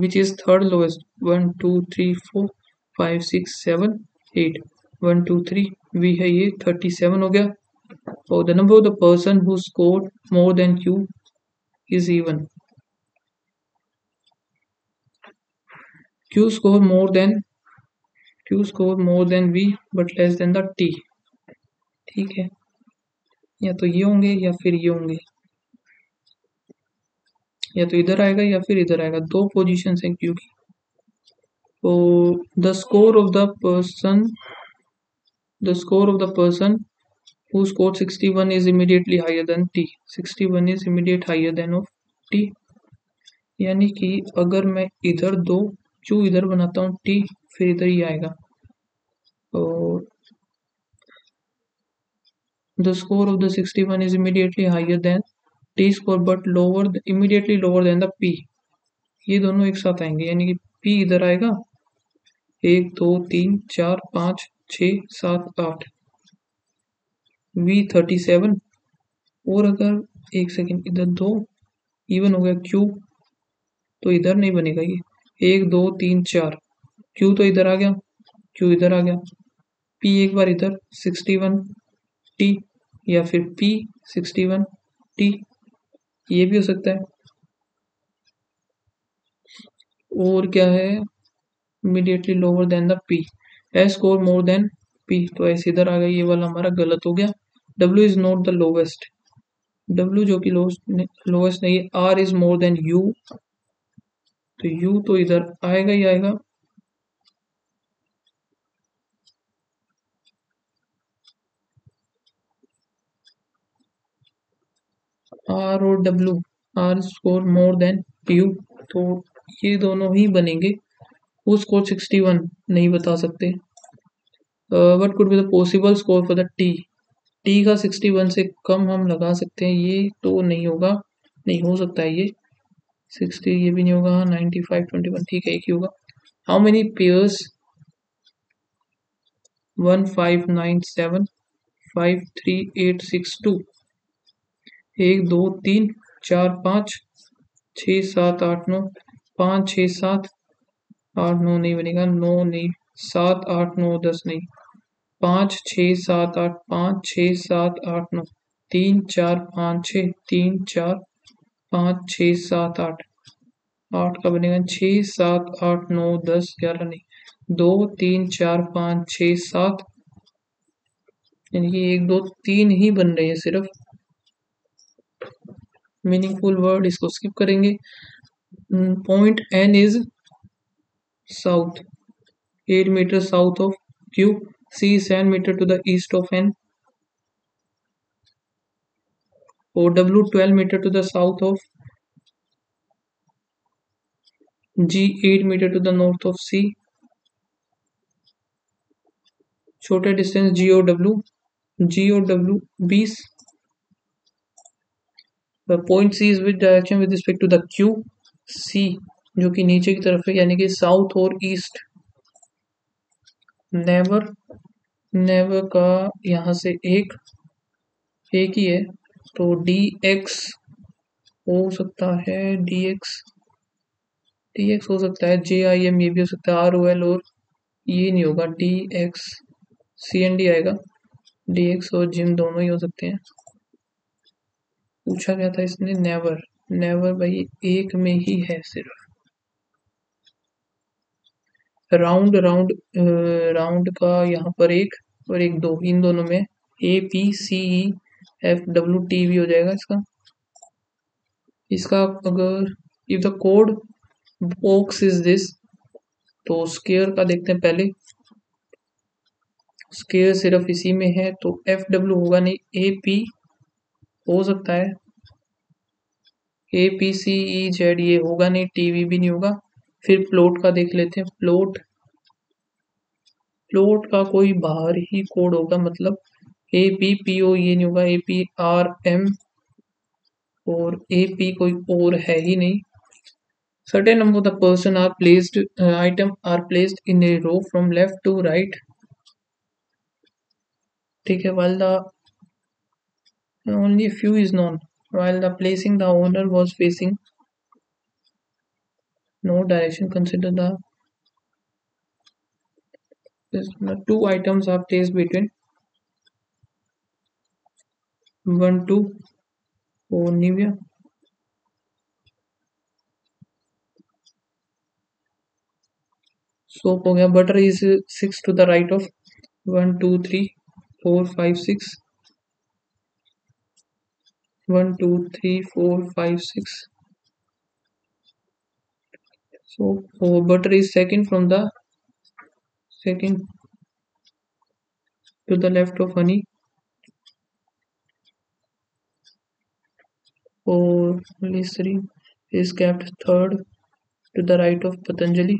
A: which is third lowest, 1 2 3 4 5 6 7 8, 1 2 3 V है ये 37 हो गया। और the number of the person who score more than Q is even, Q score more than V but less than the T, ठीक है, या तो ये होंगे या फिर ये होंगे, या तो इधर आएगा या फिर इधर आएगा, दो पोजीशन है क्यू की। तो the score of the person who scored 61 is immediately higher than T, 61 is immediate higher than of T, यानी कि अगर मैं इधर दो Q इधर बनाता हूँ, T फिर इधर ही आएगा। और the score of the 61 is immediately higher than T score but immediately lower than the P, ये दोनों एक साथ आएंगे, यानी कि P इधर आएगा, 1 2 3 4 5 6 7 8, V 37, और अगर एक सेकेंड इधर दो इवन हो गया Q, तो इधर नहीं बनेगा ये, 1 2 3 4, Q तो इधर आ गया, Q इधर आ गया, P एक बार इधर 61 T, या फिर P 61 T, ये भी हो सकता है। और क्या है, immediately lower than the P, S score more then P, तो ऐसे इधर आ गया, ये वाला हमारा गलत हो गया। W is not the lowest, W जो कि लोवेस्ट नहीं है, R is more than U, तो U तो इधर आएगा ही आएगा। R और W, R score more then U, तो ये दोनों ही बनेंगे। वो स्कोर 61 नहीं बता सकते। What could be the possible score for the T का 61 से कम हम लगा सकते हैं, ये तो नहीं होगा, नहीं हो सकता है ये 60, ये भी नहीं होगा, 95 21 ठीक है, एक ही होगा। हाउ मेनी पेयर्स 1 5 9 7 5 3 8 6 2, 1 2 3 4 5 6 7 8 9, 5 6 7 8 9 नहीं बनेगा, 9 नहीं, 7 8 9 10 नहीं, 5 6 7 8, 5 6 7 8 9, 3 4 5 6, 3 4 5 6 7 8, 8 का बनेगा 6 7 8 9 10 11 नहीं, 2 3 4 5 6 7, यानी कि 1 2 3 ही बन रहे हैं सिर्फ। मीनिंगफुल वर्ड इसको स्किप करेंगे। Point N is south, 8 meter south of Q, C is 7 meter to the east of N, और W 12 meter to the south of G, 8 meter to the north of C, छोटा distance G और W 20, point C is with direction with respect to the Q, C जो कि नीचे की तरफ है, यानी कि साउथ और ईस्ट। नेवर का यहाँ से 1, एक ही है, तो डी एक्स हो सकता है, डी एक्स हो सकता है, जे आई एम ये भी हो सकता है, आर ओ एल, और ये नहीं होगा, D X C N D आएगा। डी एक्स और जिम दोनों ही हो सकते हैं। पूछा गया था इसने नेवर, नेवर भाई एक में ही है सिर्फ। राउंड राउंड, राउंड का यहाँ पर एक और एक दो, इन दोनों में A P C E F W T भी हो जाएगा इसका। इसका अगर if the code oaks is this, तो स्केयर का देखते हैं पहले। स्केयर सिर्फ इसी में है, तो एफ डब्ल्यू होगा नहीं, ए पी हो सकता है, ए पी सी ई जेड ये होगा नहीं, टीवी भी नहीं होगा। फिर प्लॉट का देख लेते हैं। प्लॉट, प्लॉट का कोई बाहर ही कोड होगा, मतलब ए पी पी ओ ये नहीं होगा, ए पी आर एम, और ए पी कोई और है ही नहीं। Certain number of the person are placed, item are placed in a row from left to right. ठीक है, while the only a few is known, while the placing the owner was facing no direction, consider the two items are placed between 1 2 और Nivea, soap हो गया, butter is 6 to the right of 1 2 3 4 5 6, 1 2 3 4 5 6, so butter is second from the second to the left of honey, or glycerin is kept third to the right of Patanjali.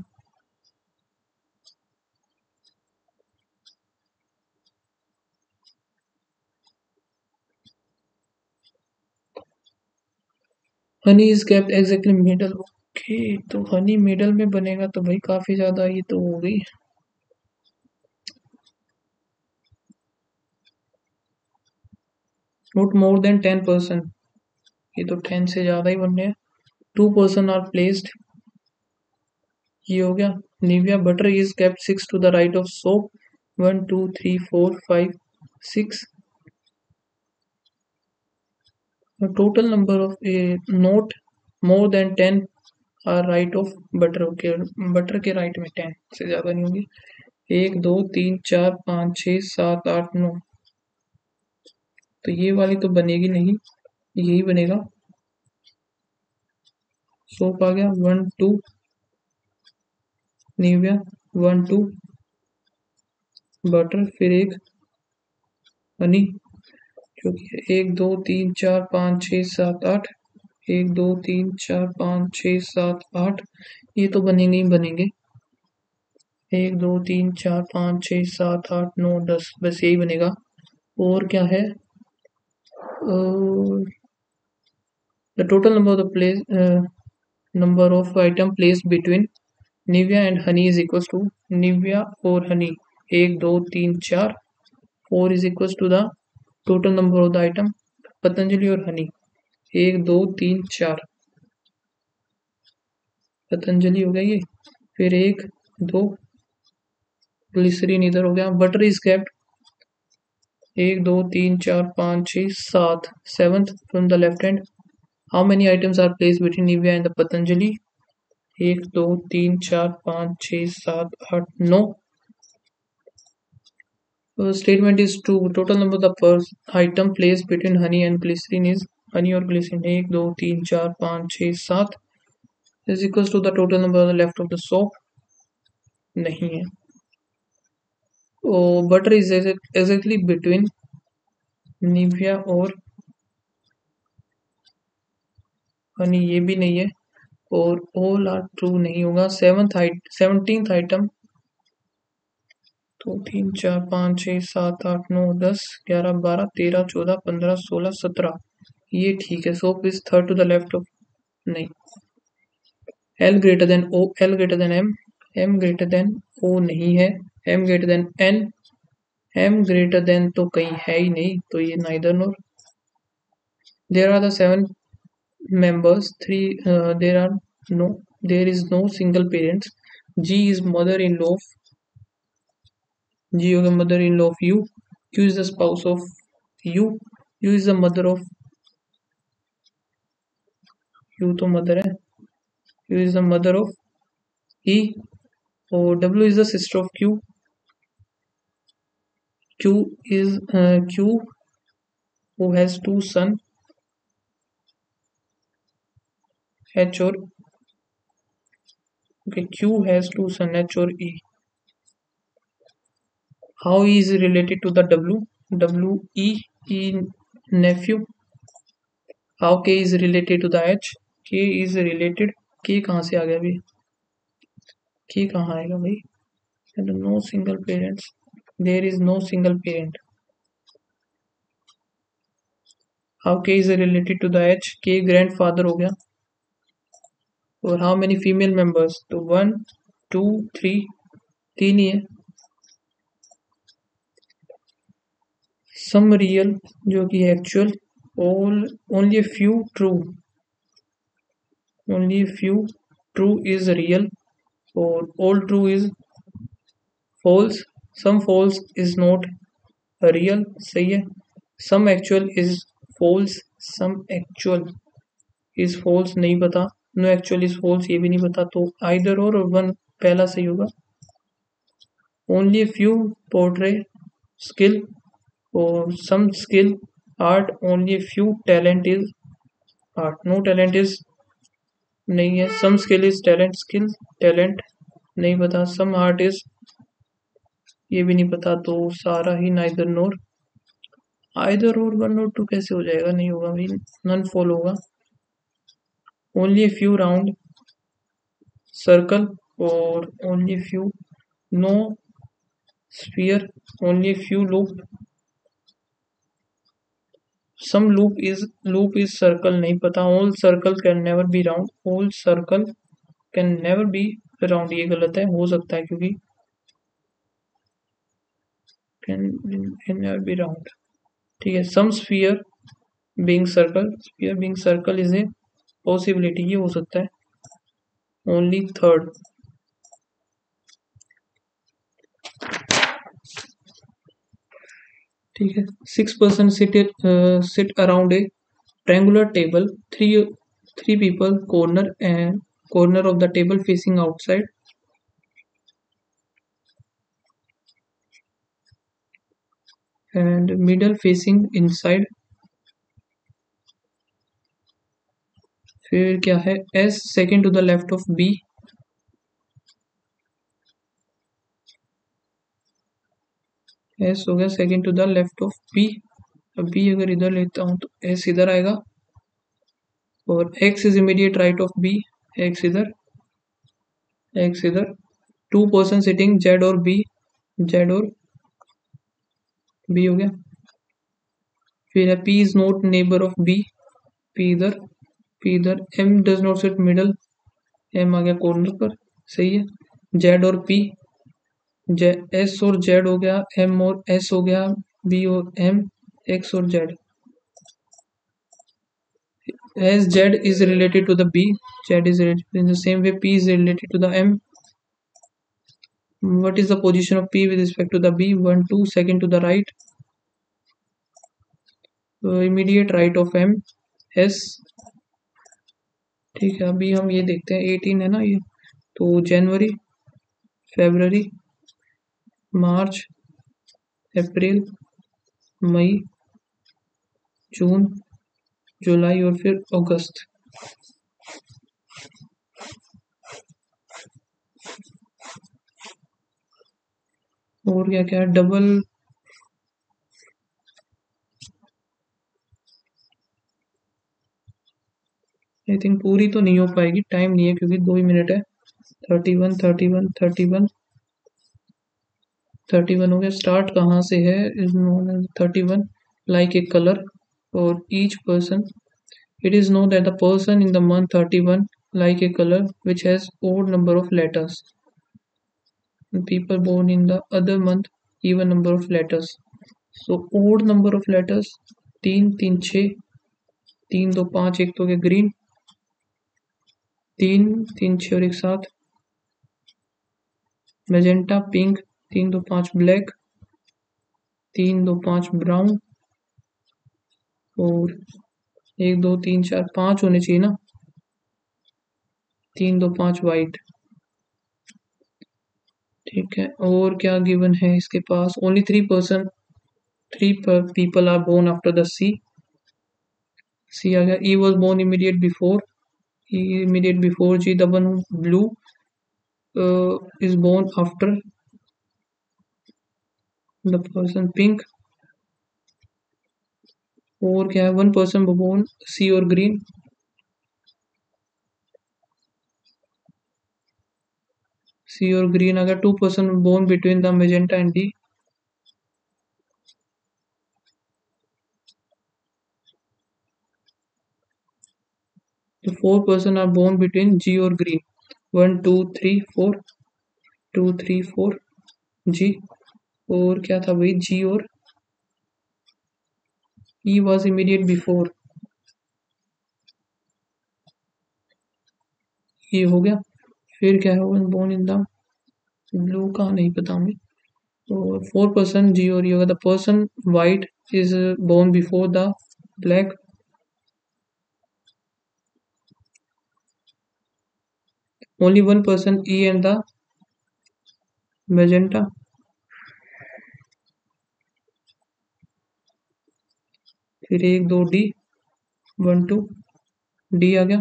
A: Honey is kept exactly middle. Okay, तो Honey middle में बनेगा तो भाई काफी ज्यादा ये तो हो गई। नॉट मोर देन 10%, ये तो 10 से ज्यादा ही बनने हैं। 2% आर प्लेस्ड, ये हो गया। Nivea butter is kept 6 to the right of soap, 1 2 3 4 5 6। Total number of not more than 10 are right of butter. Okay, butter के राइट में 10 से ज्यादा नहीं होगी। 1 2 3 4 5 6 7 8 9, तो ये वाली तो बनेगी नहीं, यही बनेगा। सोप आ गया 1 2, निविया 1 2, बटर फिर एक हनी, क्योंकि 1 2 3 4 5 6 7 8, 1 2 3 4 5 6 7 8, ये तो बनेंगे ही बनेंगे। 1 2 3 4 5 6 7 8 9 10, बस यही बनेगा। और क्या है, the total number of the place, number of item place between Nivea and honey is equal to, Nivea और honey 1 2 3 4, 4 is equal to the total number of the item Patanjali और हनी 1 2 3 4, पतंजलि हो गया ये, फिर 1 2, ग्लिसरीन इधर हो गया। Butter is kept 1 2 3 4 5 6 7, 7th from the left hand. How many items are place between Nivea and the Patanjali, 1 2 3 4 5 6 7 8 9। Statement is true, total number of the item place between honey and glycerine is, honey और glycerine 1 2 3 4 5 6 7 is equal to the total number of the left of the soap, नहीं है। और butter is exactly between Nivea और हनी, ये भी नहीं है। और ऑल आर ट्रू नहीं होगा। 17th आइटम, तो 3 4 5 6 7 8 9 10 11 12 13 14 15 16 17, ये ठीक है। Soap is third to the left of, नहीं। L greater than O, L greater than M, M greater than O नहीं है। M greater than N, M greater than तो कहीं है ही नहीं, तो ये neither nor. There are the 7 members. There is no single parents. G is mother-in-law of G होगा mother-in-law of U. Q is the spouse of U. U is the mother of U तो mother है. U is the mother of E. और W is the sister of Q. Q who has 2 sons, H or okay. Q has 2 sons, H or E. How E is related to the W? E nephew. How K is related to the H? K is related. K कहाँ से आ गया भाई? K कहाँ आएगा भाई? No single parents. There is no single parent. How K is related to the H? K grandfather हो गया. और how many female members? तो 1, 2, 3, 3 ही है. Some real जो कि actual. Only a few true. Only a few true is real. और all true is false. Some false is not real. सही है. Some actual is false. Some actual is false नहीं पता. No actual is false ये भी नहीं पता. तो either or one पहला सही होगा. Only a few portray skill or some skill art. Only a few talent is art. No talent is नहीं है. Some skill is talent. Skill talent नहीं पता. Some art is ये भी नहीं पता. तो सारा ही neither nor. Either or 1 और 2 कैसे हो जाएगा? नहीं होगा भाई. None fall होगा. Only a few round circle or only a few. No sphere. Only a few loop. Some loop is circle नहीं पता. All circle can never be round. All circle can never be round ये गलत है. हो सकता है क्योंकि can never be round. ठीक है. Some sphere being circle is a possibility ये हो सकता है. Only third. ठीक है. 6 person sit around a triangular table. Three people corner of the table facing outside. And middle facing inside. फिर क्या है? S second to the left of B. S हो गया second to the left of B. अब B अगर इधर लेता हूँ तो S इधर आएगा. और X is immediate right of B. X इधर. Two person sitting Z और B हो गया. फिर है P is not neighbor of B. P इधर. M does not sit middle. M आ गया कॉर्नर पर. सही है. Z और P. S और Z हो गया. M और S हो गया. B और M. X और Z. As Z is related to the B, Z is related in the same way P is related to the M. What is the position of P with respect to the B? 1, 2, second to the right. Immediate right of M. S. ठीक है. अभी हम ये देखते हैं. 18 है ना ये. तो जनवरी, फरवरी, मार्च, अप्रैल, मई, जून, जुलाई और फिर अगस्त. और क्या क्या डबल आई थिंक पूरी तो नहीं हो पाएगी. टाइम नहीं है क्योंकि 2 ही मिनट है. 31 हो गया. स्टार्ट कहाँ से है? 31 like a color or each person. It is known that the person in the month 31 like a color which has odd number of letters. And people born in the other month even number of letters. So odd number of letters 3 3 6 3 2 5 एक तो गया green, 3 3 6 और एक 7 magenta, pink, 3 2 5 black, 3 2 5 brown और 1 2 3 4 5 होने चाहिए ना, 3 2 5 white. ठीक है, और क्या गिवन है इसके पास? Only 3 people are born after the C. C आ गया। E was born immediate before, immediate before G. The one blue is born after the person pink। और क्या है? वन पर्सन बोर्न सी और ग्रीन। सी और ग्रीन अगर 2 person born between the magenta and D. तो 4 person are born between G और green. 1 2 3 4, 2 3 4 जी। और क्या था भाई? जी और ई वॉज इमीडिएट बिफोर, ये हो गया। फिर क्या है? One born in the blue का नहीं पता हमें। तो 4 पर्सन जी और ई होगा। The person white is born before the black. Only one person E and the magenta। फिर 1 2 डी, 1 2 डी आ गया।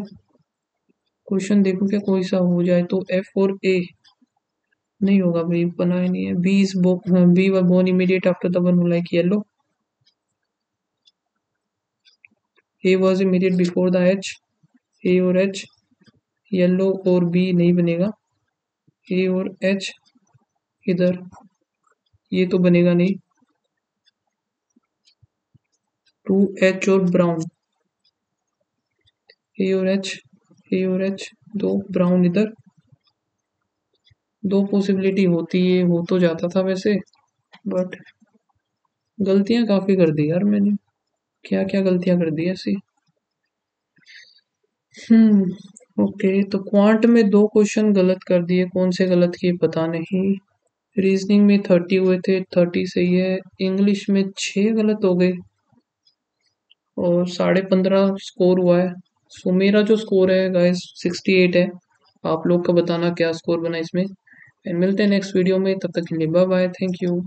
A: क्वेश्चन देखो क्या कोई सा हो जाए तो। एफ और ए नहीं होगा भाई, बना ही नहीं है। B were born immediate after the one like yellow. A was immediate before the H. A और एच, येलो और बी नहीं बनेगा। ए और एच इधर, ये तो बनेगा नहीं। 2 एच और ब्राउन, ए और एच, ए और एच, 2 ब्राउन इधर। 2 पॉसिबिलिटी होती है, हो तो जाता था वैसे, बट गलतियां काफी कर दी यार मैंने। क्या क्या गलतियां कर दी ऐसी। ओके, तो क्वांट में 2 क्वेश्चन गलत कर दिए, कौन से गलत किए पता नहीं। रीजनिंग में 30 हुए थे, 30 सही है। इंग्लिश में 6 गलत हो गए और 15.5 स्कोर हुआ है। सो मेरा जो स्कोर है गाइस 68 है। आप लोग का बताना क्या स्कोर बना इसमें। एंड मिलते हैं नेक्स्ट वीडियो में, तब तक के लिए बाय बाय, थैंक यू।